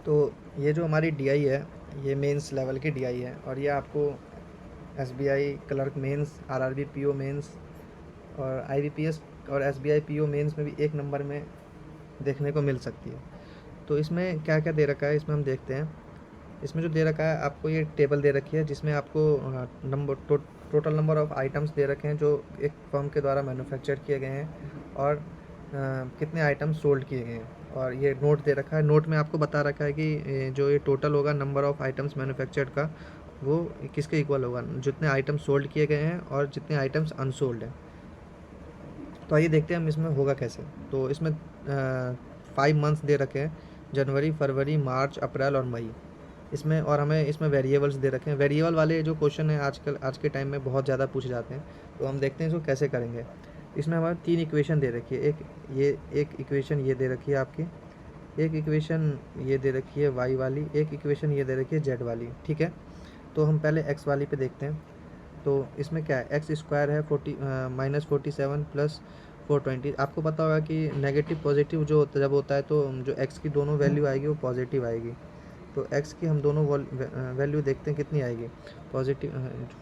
तो ये जो हमारी डीआई है, ये मेंस लेवल की डीआई है, और ये आपको SBI clerk mains, RRB PO mains और आईबीपीएस और एसबीआई पीओ मेंस में भी एक नंबर में देखने को मिल सकती है। तो इसमें क्या क्या दे रखा है, इसमें हम देखते हैं। इसमें जो दे रखा है आपको, ये टेबल दे रखी है जिसमें आपको टोटल नंबर ऑफ आइटम्स दे रखे हैं जो एक फर्म के द्वारा मैन्युफैक्चर किए गए हैं, और कितने आइटम्स सोल्ड किए गए हैं। और ये नोट दे रखा है, नोट में आपको बता रखा है कि जो ये टोटल होगा नंबर ऑफ आइटम्स मैन्युफैक्चर्ड का, वो किसके इक्वल होगा, जितने आइटम्स सोल्ड किए गए हैं और जितने आइटम्स अनसोल्ड हैं। तो आइए देखते हैं हम इसमें होगा कैसे। तो इसमें 5 मंथ्स दे रखे हैं, जनवरी, फरवरी, मार्च, अप्रैल और मई। इसमें और हमें इसमें वेरिएबल्स दे रखे हैं। वेरिएबल वाले जो क्वेश्चन हैं आजकल आज के टाइम में बहुत ज़्यादा पूछे जाते हैं, तो हम देखते हैं इसको कैसे करेंगे। इसमें हमारे 3 इक्वेशन दे रखी है। एक इक्वेशन ये दे रखी है आपकी, एक इक्वेशन ये दे रखी है वाई वाली, एक इक्वेशन ये दे रखी है जेड वाली। ठीक है, तो हम पहले एक्स वाली पे देखते हैं। तो इसमें क्या है, एक्स स्क्वायर है -47 प्लस 420। आपको पता होगा कि नेगेटिव पॉजिटिव जो जब होता है तो जो एक्स की दोनों वैल्यू आएगी वो पॉजिटिव आएगी। तो एक्स की हम दोनों वैल्यू देखते हैं कितनी आएगी,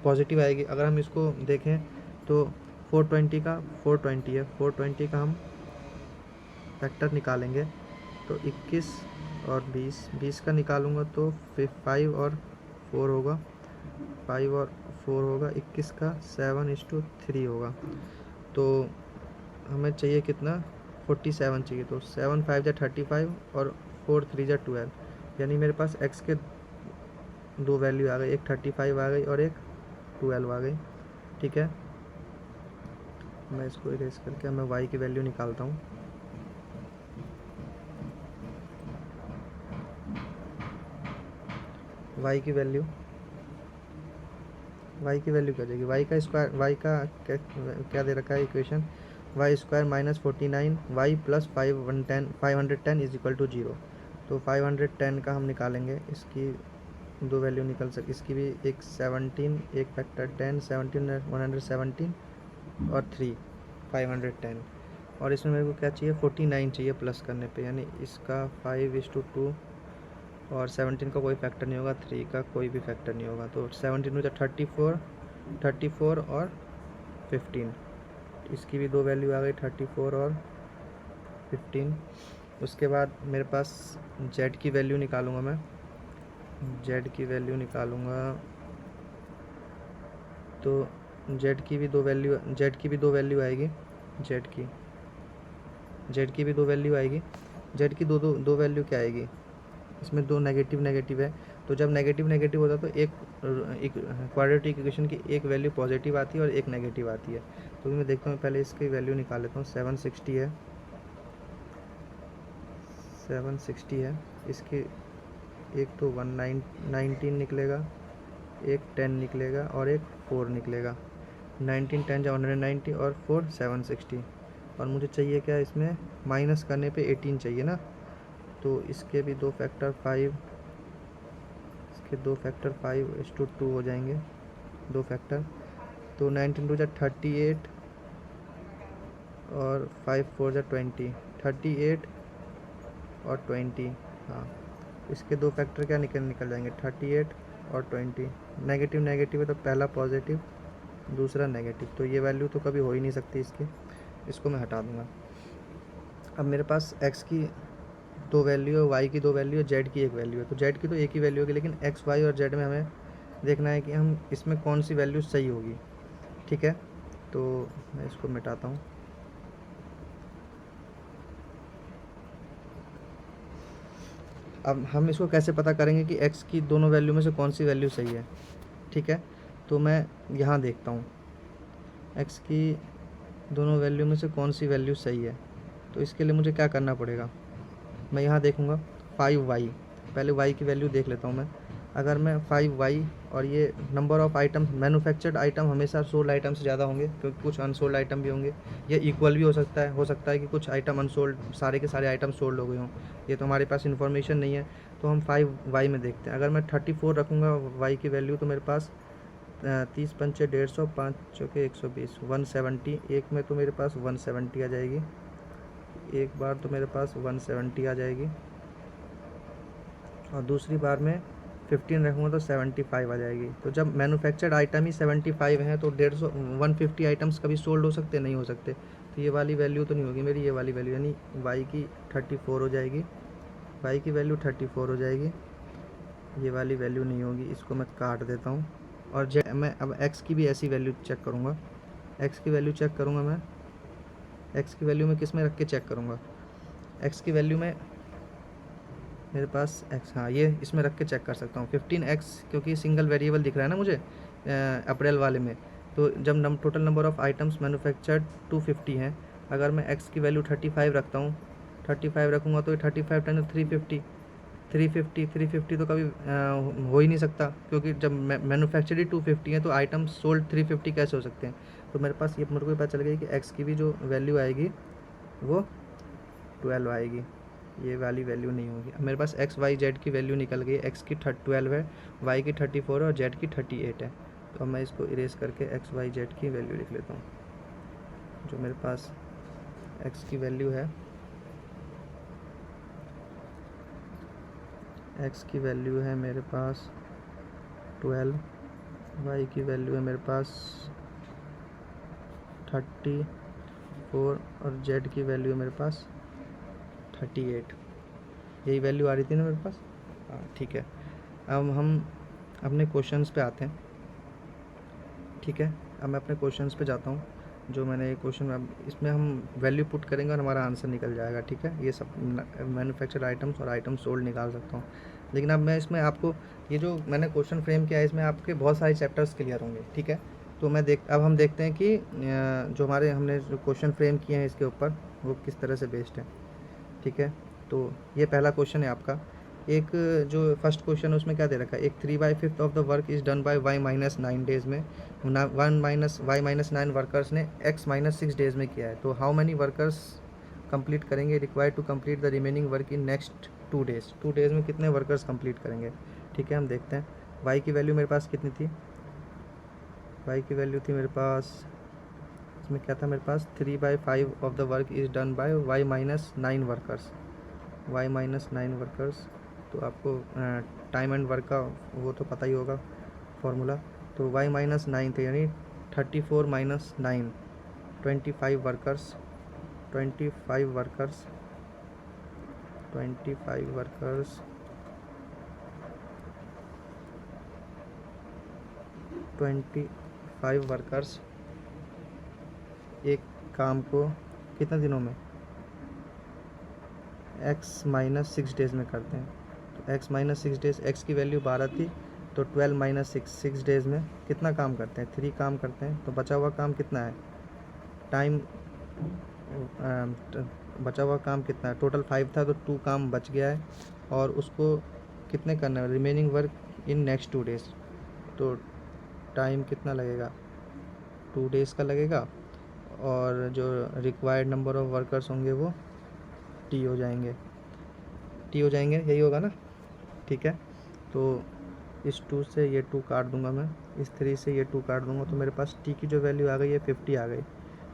पॉजिटिव आएगी। अगर हम इसको देखें तो 420 है, 420 का हम फैक्टर निकालेंगे तो 21 और 20 का निकालूंगा तो 5 और 4 होगा, 5 और 4 होगा, 21 का 7:3 होगा। तो हमें चाहिए कितना, 47 चाहिए। तो 7 5 जा 35 और 4 3 जा 12, यानी मेरे पास एक्स के दो वैल्यू आ गई, एक 35 आ गई और एक 12 आ गई। ठीक है, मैं इसको इरेज करके मैं वाई की वैल्यू निकालता हूँ। वाई की वैल्यू क्या जाएगी, वाई का स्क्वायर, वाई का क्या दे रखा है equation, y square -49 y plus 510 is equal to 0। तो 510 का हम निकालेंगे, इसकी दो वैल्यू निकल सके, इसकी भी एक 17, एक फैक्टर 10, 17 117 और 3 510। और इसमें मेरे को क्या चाहिए, 49 चाहिए प्लस करने पे, यानी इसका 5:2 और 17 का कोई फैक्टर नहीं होगा, 3 का कोई भी फैक्टर नहीं होगा। तो 17 में 34 और 15, इसकी भी दो वैल्यू आ गई, 34 और 15। उसके बाद मेरे पास जेड की वैल्यू निकालूंगा मैं, जेड की वैल्यू निकालूंगा तो जेड की भी दो वैल्यू आएगी, जेड की भी दो वैल्यू आएगी। जेड की दो वैल्यू क्या आएगी, इसमें दो नेगेटिव है। तो जब नेगेटिव होता है तो एक क्वाड्रेटिक इक्वेशन की एक वैल्यू पॉजिटिव आती है और एक नेगेटिव आती है। तो मैं देखता हूँ, पहले इसकी वैल्यू निकाल लेता हूँ। 760 है, इसकी एक तो 19 निकलेगा, एक 10 निकलेगा और एक 4 निकलेगा। 19 10 जा 190 और 4 760। और मुझे चाहिए क्या, इसमें माइनस करने पे 18 चाहिए ना, तो इसके भी दो फैक्टर 5:2 हो जाएंगे, दो फैक्टर। तो 19 2 जा 38 और 5 4 जा 20, 38 और 20। हाँ, इसके दो फैक्टर क्या निकल जाएंगे, 38 और 20। नेगेटिव है तो पहला पॉजिटिव दूसरा नेगेटिव, तो ये वैल्यू तो कभी हो ही नहीं सकती इसकी, इसको मैं हटा दूंगा। अब मेरे पास एक्स की दो वैल्यू है, वाई की दो वैल्यू है, जेड की एक वैल्यू है। तो जेड की तो एक ही वैल्यू होगी, लेकिन एक्स वाई और जेड में हमें देखना है कि हम इसमें कौन सी वैल्यू सही होगी। ठीक है, तो मैं इसको मिटाता हूँ। अब हम इसको कैसे पता करेंगे कि एक्स की दोनों वैल्यू में से कौन सी वैल्यू सही है। ठीक है, तो मैं यहाँ देखता हूँ एक्स की दोनों वैल्यू में से कौन सी वैल्यू सही है। तो इसके लिए मुझे क्या करना पड़ेगा, मैं यहाँ देखूँगा 5y, पहले y की वैल्यू देख लेता हूँ मैं। अगर मैं 5y, और ये number of item, manufactured item हमेशा सोल्ड आइटम से ज़्यादा होंगे, क्योंकि कुछ अनसोल्ड आइटम भी होंगे। ये इक्वल भी हो सकता है कि कुछ आइटम अनसोल्ड, सारे के सारे आइटम सोल्ड हो गए हों। ये तो हमारे पास इन्फॉर्मेशन नहीं है, तो हम 5y में देखते हैं। अगर मैं 34 रखूँगा y की वैल्यू, तो मेरे पास 30 पंचे 150, 5 चौके 120, 170। एक में तो मेरे पास 170 आ जाएगी, एक बार तो मेरे पास 170 आ जाएगी। और दूसरी बार में 15 रखूँगा तो 75 आ जाएगी। तो जब मैन्युफैक्चर्ड आइटम ही 75 हैं तो 150 150 आइटम्स कभी सोल्ड हो सकते नहीं हो सकते। तो ये वाली वैल्यू तो नहीं होगी मेरी, ये वाली वैल्यू यानी वाई की 34 हो जाएगी, वाई की वैल्यू 34 हो जाएगी, ये वाली वैल्यू नहीं होगी, इसको मैं काट देता हूँ। और मैं अब एक्स की भी ऐसी वैल्यू चेक करूँगा, एक्स की वैल्यू चेक करूँगा मैं, एक्स की वैल्यू मैं किस में रख के चेक करूँगा, एक्स की वैल्यू में मेरे पास एक्स, हाँ ये इसमें रख के चेक कर सकता हूँ 15x, क्योंकि सिंगल वेरिएबल दिख रहा है ना मुझे अप्रैल वाले में। तो जब total number of items manufactured 250 हैं, अगर मैं x की वैल्यू 35 रखता हूँ, 35 रखूँगा तो 35 टाइम 350, 350 तो कभी हो ही नहीं सकता, क्योंकि जब मैन्युफैक्चर्ड ही 250 है तो आइटम सोल्ड 350 कैसे हो सकते हैं। तो मेरे पास ये मेरे को पता चल गया कि x की भी जो वैल्यू आएगी वो 12 आएगी, ये वाली वैल्यू नहीं होगी। अब मेरे पास एक्स वाई जेड की वैल्यू निकल गई, एक्स की 12 है, वाई की 34 है और जेड की 38 है। तो अब मैं इसको इरेज करके एक्स वाई जेड की वैल्यू लिख लेता हूँ। जो मेरे पास एक्स की वैल्यू है, एक्स की वैल्यू है मेरे पास 12, वाई की वैल्यू है मेरे पास 34 और जेड की वैल्यू है मेरे पास 38। यही वैल्यू आ रही थी ना मेरे पास, हाँ ठीक है। अब हम अपने क्वेश्चंस पे आते हैं, ठीक है। अब मैं अपने क्वेश्चंस पे जाता हूँ। जो मैंने ये क्वेश्चन में, इसमें हम वैल्यू पुट करेंगे और हमारा आंसर निकल जाएगा, ठीक है। ये सब मैन्युफैक्चर्ड आइटम्स और आइटम सोल्ड निकाल सकता हूँ। लेकिन अब मैं इसमें आपको, ये जो मैंने क्वेश्चन फ्रेम किया है इसमें आपके बहुत सारे चैप्टर्स क्लियर होंगे, ठीक है। तो अब हम देखते हैं कि जो हमने जो क्वेश्चन फ्रेम किए हैं इसके ऊपर वो किस तरह से बेस्ड है, ठीक है। तो ये पहला क्वेश्चन है आपका। एक जो फर्स्ट क्वेश्चन है उसमें क्या दे रखा है, एक 3/5 of the work is done by y-9 days में, 1 - y-9 वर्कर्स ने x-6 डेज़ में किया है। तो हाउ मैनी वर्कर्स कंप्लीट करेंगे required to complete the remaining work in next 2 days, 2 days में कितने वर्कर्स कंप्लीट करेंगे, ठीक है। हम देखते हैं y की वैल्यू मेरे पास कितनी थी, y की वैल्यू थी मेरे पास, इसमें क्या था मेरे पास, 3/5 of the work is done by y-9 workers, y-9 workers. तो आपको टाइम एंड वर्क का वो तो पता ही होगा फॉर्मूला। तो y-9 थे यानी 34 - 9, 25 वर्कर्स, 25 वर्कर्स, 25 वर्कर्स, 25 वर्कर्स एक काम को कितने दिनों में, x-6 डेज़ में करते हैं। तो x-6 डेज़, x की वैल्यू 12 थी तो 12 - 6 डेज़ में कितना काम करते हैं, 3 काम करते हैं। तो बचा हुआ काम कितना है, टाइम बचा हुआ काम कितना है, टोटल 5 था तो 2 काम बच गया है, और उसको कितने करना है, remaining work in next 2 days. तो टाइम कितना लगेगा, 2 डेज़ का लगेगा, और जो रिक्वायर्ड नंबर ऑफ़ वर्कर्स होंगे वो टी हो जाएंगे, यही होगा ना, ठीक है। तो इस 2 से ये 2 काट दूंगा मैं, इस 3 से ये 2 काट दूंगा, तो मेरे पास टी की जो वैल्यू आ गई है 50 आ गई।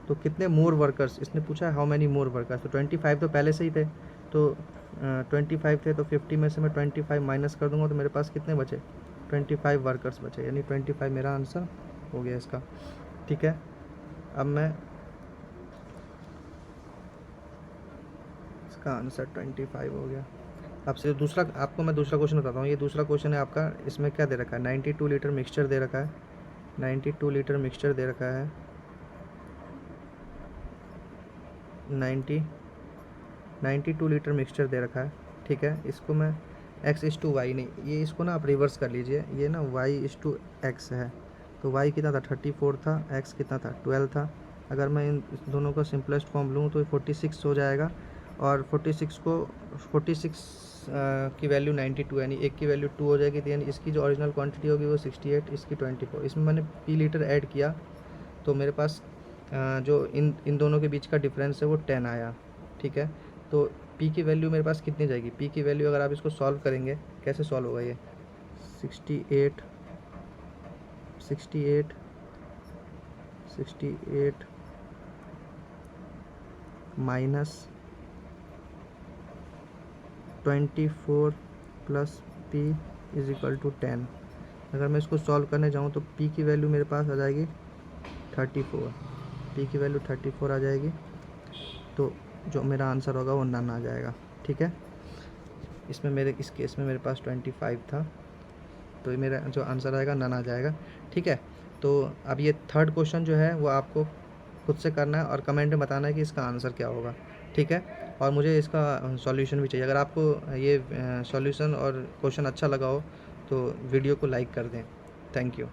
तो कितने मोर वर्कर्स, इसने पूछा है हाउ मैनी मोर वर्कर्स, तो 25 तो पहले से ही थे, तो 25 थे तो 50 में से मैं 25 माइनस कर दूंगा तो मेरे पास कितने बचे, 25 वर्कर्स बचे, यानी 25 मेरा आंसर हो गया इसका, ठीक है। अब मैं इसका आंसर 25 हो गया। आपसे दूसरा, आपको मैं दूसरा क्वेश्चन बताता हूँ। ये दूसरा क्वेश्चन है आपका, इसमें क्या दे रखा है, 92 लीटर मिक्सचर दे रखा है, 92 लीटर मिक्सचर दे रखा है, 92 लीटर मिक्सचर दे रखा है, ठीक है। इसको मैं x/y, नहीं ये इसको ना आप रिवर्स कर लीजिए, ये ना y/x है। तो y कितना था, 34 था, x कितना था, 12 था। अगर मैं इन दोनों का सिंपलेस्ट फॉर्म लूँ तो 46 हो जाएगा, और 46 की वैल्यू 92, यानी एक की वैल्यू 2 हो जाएगी, तो यानी इसकी जो ओरिजिनल क्वांटिटी होगी वो 68, इसकी 24। इसमें मैंने p लीटर ऐड किया तो मेरे पास जो इन दोनों के बीच का डिफरेंस है वो 10 आया, ठीक है। तो p की वैल्यू मेरे पास कितनी जाएगी, p की वैल्यू अगर आप इसको सॉल्व करेंगे, कैसे सॉल्व होगा ये, 68 68 68 minus 24 plus p is equal to 10। अगर मैं इसको सॉल्व करने जाऊँ तो p की वैल्यू मेरे पास आ जाएगी 34, p की वैल्यू 34 आ जाएगी, तो जो मेरा आंसर होगा वो नन आ जाएगा। ठीक है, इसमें इस केस में मेरे पास 25 था, तो ये मेरा जो आंसर आएगा नन आ जाएगा। ठीक है, तो अब ये थर्ड क्वेश्चन जो है वो आपको खुद से करना है और कमेंट में बताना है कि इसका आंसर क्या होगा। ठीक है, और मुझे इसका सॉल्यूशन भी चाहिए। अगर आपको ये सॉल्यूशन और क्वेश्चन अच्छा लगा हो तो वीडियो को लाइक कर दें। Thank you.